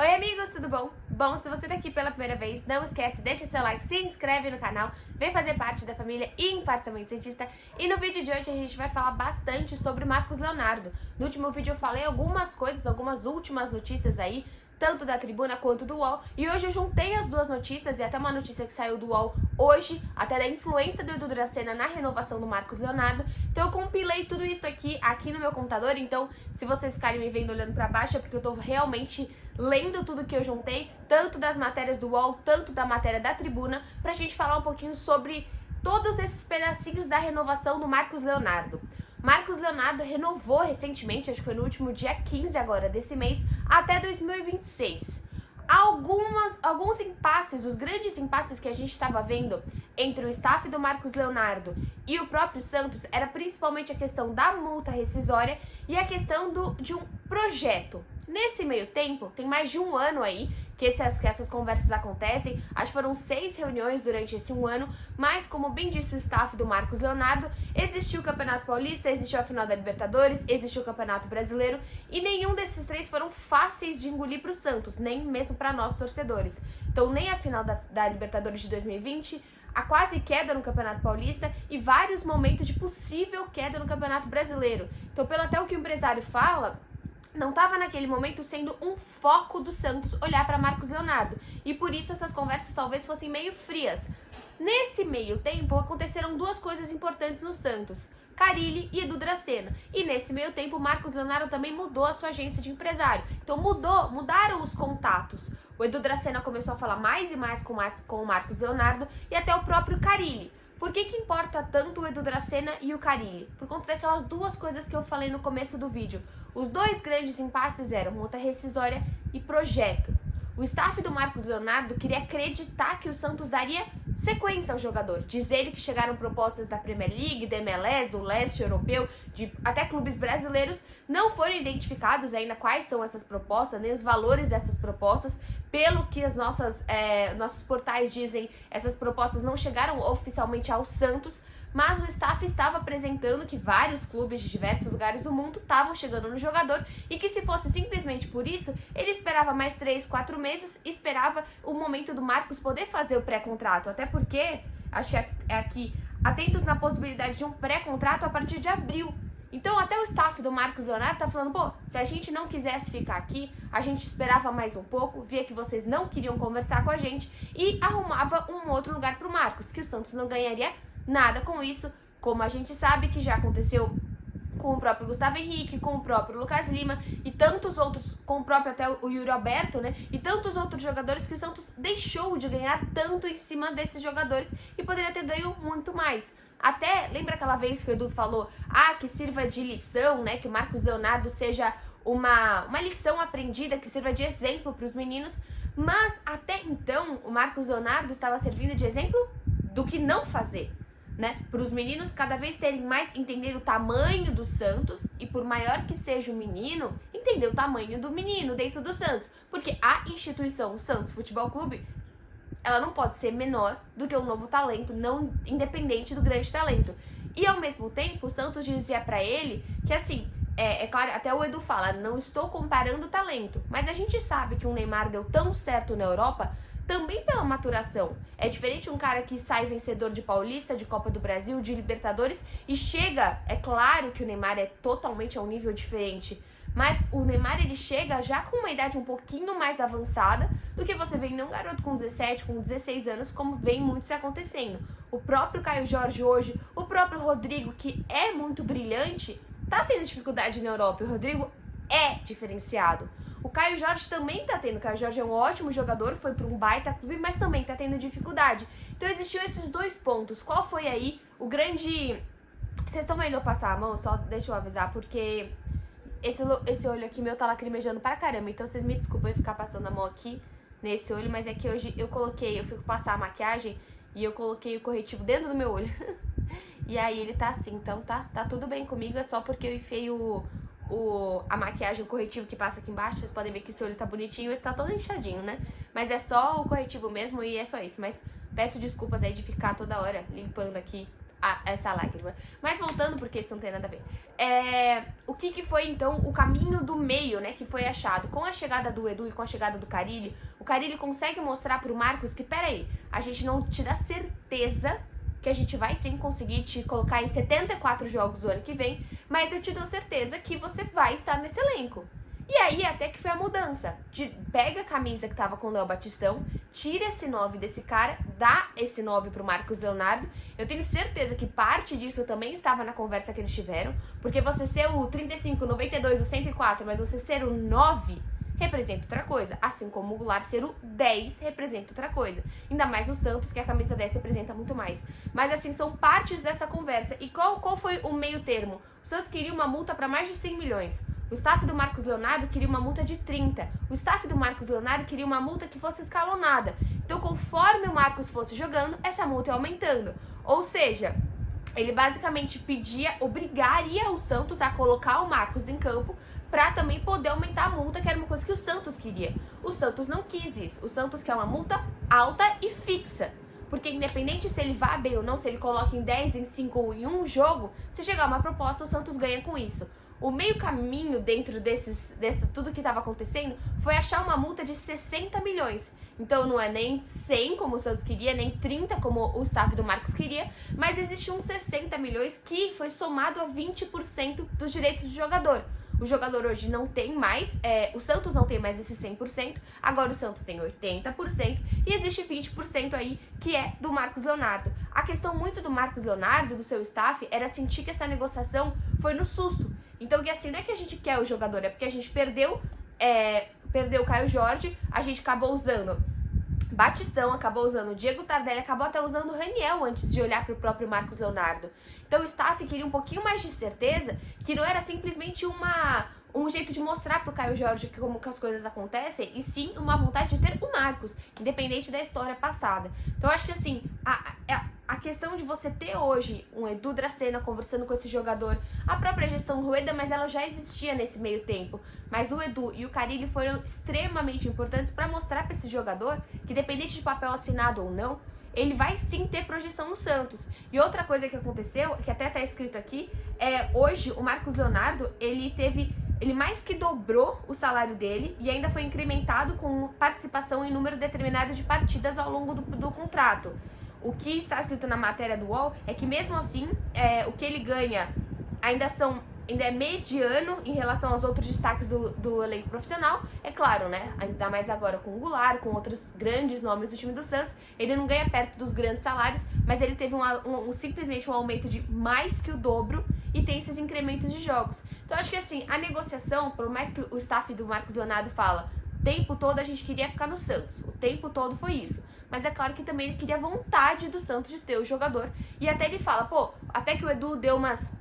Oi amigos, tudo bom? Bom, se você tá aqui pela primeira vez, não esquece, deixa seu like, se inscreve no canal, vem fazer parte da família Imparcialmente Cientista. E no vídeo de hoje a gente vai falar bastante sobre Marcos Leonardo. No último vídeo eu falei algumas coisas, algumas últimas notícias aí, tanto da Tribuna quanto do UOL. E hoje eu juntei as duas notícias e até uma notícia que saiu do UOL hoje, até da influência do Edu Dracena na renovação do Marcos Leonardo. Então eu compilei tudo isso aqui no meu computador, então se vocês ficarem me vendo olhando pra baixo é porque eu tô realmente lendo tudo que eu juntei, tanto das matérias do UOL, tanto da matéria da Tribuna, pra gente falar um pouquinho sobre todos esses pedacinhos da renovação do Marcos Leonardo. Marcos Leonardo renovou recentemente, acho que foi no último dia 15 agora desse mês, até 2026. Alguns impasses, os grandes impasses que a gente estava vendo entre o staff do Marcos Leonardo e o próprio Santos, era principalmente a questão da multa rescisória e a questão de um projeto. Nesse meio tempo, tem mais de um ano aí que essas conversas acontecem, acho que foram 6 reuniões durante esse um ano, mas como bem disse o staff do Marcos Leonardo, existiu o Campeonato Paulista, existiu a final da Libertadores, existiu o Campeonato Brasileiro e nenhum desses 3 foram fáceis de engolir para o Santos, nem mesmo para nós torcedores. Então nem a final da Libertadores de 2020, a quase queda no Campeonato Paulista e vários momentos de possível queda no Campeonato Brasileiro. Então pelo até o que o empresário fala, não estava naquele momento sendo um foco do Santos olhar para Marcos Leonardo. E por isso essas conversas talvez fossem meio frias. Nesse meio tempo aconteceram duas coisas importantes no Santos: Carille e Edu Dracena. E nesse meio tempo Marcos Leonardo também mudou a sua agência de empresário. Então mudaram os contatos. O Edu Dracena começou a falar mais e mais com o Marcos Leonardo e até o próprio Carille. Por que importa tanto o Edu Dracena e o Carille? Por conta daquelas duas coisas que eu falei no começo do vídeo. Os dois grandes impasses eram multa rescisória e projeto. O staff do Marcos Leonardo queria acreditar que o Santos daria sequência ao jogador. Diz ele que chegaram propostas da Premier League, da MLS, do leste europeu, de até clubes brasileiros. Não foram identificados ainda quais são essas propostas, nem os valores dessas propostas. Pelo que os nossos portais dizem, essas propostas não chegaram oficialmente ao Santos, mas o staff estava apresentando que vários clubes de diversos lugares do mundo estavam chegando no jogador e que se fosse simplesmente por isso, ele esperava mais 3, 4 meses, esperava o momento do Marcos poder fazer o pré-contrato, até porque, acho que é aqui, atentos na possibilidade de um pré-contrato a partir de abril. Então até o staff do Marcos Leonardo tá falando, pô, se a gente não quisesse ficar aqui, a gente esperava mais um pouco, via que vocês não queriam conversar com a gente e arrumava um outro lugar pro Marcos, que o Santos não ganharia nada com isso, como a gente sabe que já aconteceu com o próprio Gustavo Henrique, com o próprio Lucas Lima e tantos outros, com o próprio até o Yuri Alberto, né? E tantos outros jogadores que o Santos deixou de ganhar tanto em cima desses jogadores e poderia ter ganho muito mais. Até, lembra aquela vez que o Edu falou, que sirva de lição, né? Que o Marcos Leonardo seja uma lição aprendida, que sirva de exemplo para os meninos. Mas até então, o Marcos Leonardo estava servindo de exemplo do que não fazer, né? Para os meninos cada vez terem mais, entender o tamanho do Santos e por maior que seja o menino, entender o tamanho do menino dentro do Santos. Porque a instituição Santos Futebol Clube, ela não pode ser menor do que um novo talento, não independente do grande talento. E ao mesmo tempo, o Santos dizia pra ele que assim, é claro, até o Edu fala, não estou comparando o talento, mas a gente sabe que o Neymar deu tão certo na Europa também pela maturação. É diferente um cara que sai vencedor de Paulista, de Copa do Brasil, de Libertadores e chega, é claro que o Neymar é totalmente a um nível diferente, mas o Neymar ele chega já com uma idade um pouquinho mais avançada do que você vê em um garoto com 17, com 16 anos, como vem muito se acontecendo. O próprio Caio Jorge hoje, o próprio Rodrigo, que é muito brilhante, tá tendo dificuldade na Europa. O Rodrigo é diferenciado. O Caio Jorge também tá tendo. O Caio Jorge é um ótimo jogador, foi para um baita clube, mas também tá tendo dificuldade. Então existiam esses dois pontos. Qual foi aí o grande... Vocês estão vendo eu passar a mão? Só deixa eu avisar, porque esse olho aqui meu tá lacrimejando pra caramba. Então vocês me desculpem ficar passando a mão aqui nesse olho, mas é que hoje eu fico passar a maquiagem e eu coloquei o corretivo dentro do meu olho. E aí ele tá assim, então tá tudo bem comigo, é só porque eu enfiei a maquiagem, o corretivo que passa aqui embaixo. Vocês podem ver que esse olho tá bonitinho, esse tá todo inchadinho, né? Mas é só o corretivo mesmo e é só isso. Mas peço desculpas aí de ficar toda hora limpando aqui essa lágrima. Mas voltando, porque isso não tem nada a ver. O que foi, então, o caminho do meio, né, que foi achado? Com a chegada do Edu e com a chegada do Carille, o Carille consegue mostrar pro Marcos que, peraí, a gente não te dá certeza que a gente vai sim conseguir te colocar em 74 jogos do ano que vem, mas eu te dou certeza que você vai estar nesse elenco. E aí até que foi a mudança. Pega a camisa que tava com o Léo Batistão, tira esse 9 desse cara, dá esse 9 pro Marcos Leonardo. Eu tenho certeza que parte disso também estava na conversa que eles tiveram, porque você ser o 35, 92, o 104, mas você ser o 9 representa outra coisa, assim como o Goulart ser o 10 representa outra coisa. Ainda mais o Santos, que a camisa 10 representa muito mais. Mas assim, são partes dessa conversa. E qual foi o meio termo? O Santos queria uma multa para mais de 100 milhões. O staff do Marcos Leonardo queria uma multa de 30. O staff do Marcos Leonardo queria uma multa que fosse escalonada. Então, conforme o Marcos fosse jogando, essa multa ia aumentando. Ou seja, ele basicamente obrigaria o Santos a colocar o Marcos em campo para também poder aumentar a multa, que era uma coisa que o Santos queria. O Santos não quis isso. O Santos quer uma multa alta e fixa. Porque independente se ele vá bem ou não, se ele coloca em 10, em 5 ou em um jogo, se chegar uma proposta, o Santos ganha com isso. O meio caminho dentro desse tudo que estava acontecendo foi achar uma multa de 60 milhões. Então não é nem 100 como o Santos queria, nem 30 como o staff do Marcos queria, mas existe uns 60 milhões que foi somado a 20% dos direitos do jogador. O jogador hoje não tem mais, o Santos não tem mais esse 100%, agora o Santos tem 80% e existe 20% aí que é do Marcos Leonardo. A questão muito do Marcos Leonardo, do seu staff, era sentir que essa negociação foi no susto. Então, que assim, não é que a gente quer o jogador, é porque a gente perdeu o Caio Jorge, a gente acabou usando Batistão, acabou usando o Diego Tardelli, acabou até usando o Raniel antes de olhar para o próprio Marcos Leonardo. Então o staff queria um pouquinho mais de certeza que não era simplesmente um jeito de mostrar pro Caio Jorge como que as coisas acontecem, e sim uma vontade de ter o Marcos, independente da história passada. Então eu acho que assim, a questão de você ter hoje um Edu Dracena conversando com esse jogador, a própria gestão Rueda, mas ela já existia nesse meio tempo. Mas o Edu e o Carille foram extremamente importantes para mostrar para esse jogador que, independente de papel assinado ou não, ele vai sim ter projeção no Santos. E outra coisa que aconteceu, que até tá escrito aqui, hoje o Marcos Leonardo, ele mais que dobrou o salário dele e ainda foi incrementado com participação em número determinado de partidas ao longo do contrato. O que está escrito na matéria do UOL é que mesmo assim, o que ele ganha ainda é mediano em relação aos outros destaques do elenco profissional. É claro, né? Ainda mais agora com o Goulart, com outros grandes nomes do time do Santos. Ele não ganha perto dos grandes salários, mas ele teve simplesmente um aumento de mais que o dobro e tem esses incrementos de jogos. Então, acho que assim, a negociação, por mais que o staff do Marcos Leonardo fala, o tempo todo a gente queria ficar no Santos. O tempo todo foi isso. Mas é claro que também ele queria vontade do Santos de ter o jogador. E até ele fala, até que o Edu deu umas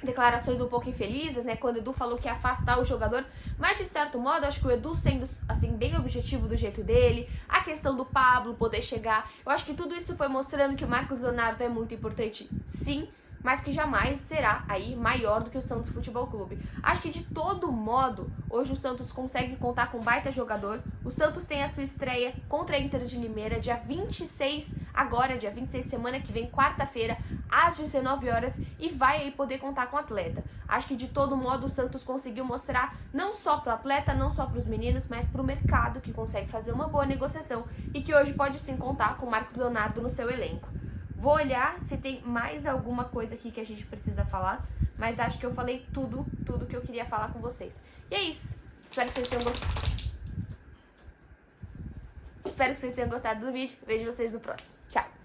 declarações um pouco infelizes, né, quando o Edu falou que ia afastar o jogador, mas de certo modo, acho que o Edu sendo, assim, bem objetivo do jeito dele, a questão do Pablo poder chegar, eu acho que tudo isso foi mostrando que o Marcos Leonardo é muito importante, sim, mas que jamais será aí maior do que o Santos Futebol Clube. Acho que de todo modo, hoje o Santos consegue contar com um baita jogador. O Santos tem a sua estreia contra a Inter de Limeira, dia 26, semana que vem, quarta-feira, às 19 horas, e vai aí poder contar com o atleta. Acho que de todo modo o Santos conseguiu mostrar, não só pro atleta, não só pros meninos, mas pro mercado, que consegue fazer uma boa negociação e que hoje pode sim contar com o Marcos Leonardo no seu elenco. Vou olhar se tem mais alguma coisa aqui que a gente precisa falar, mas acho que eu falei tudo que eu queria falar com vocês. E é isso. Espero que vocês tenham gostado. Espero que vocês tenham gostado do vídeo. Vejo vocês no próximo. Tchau!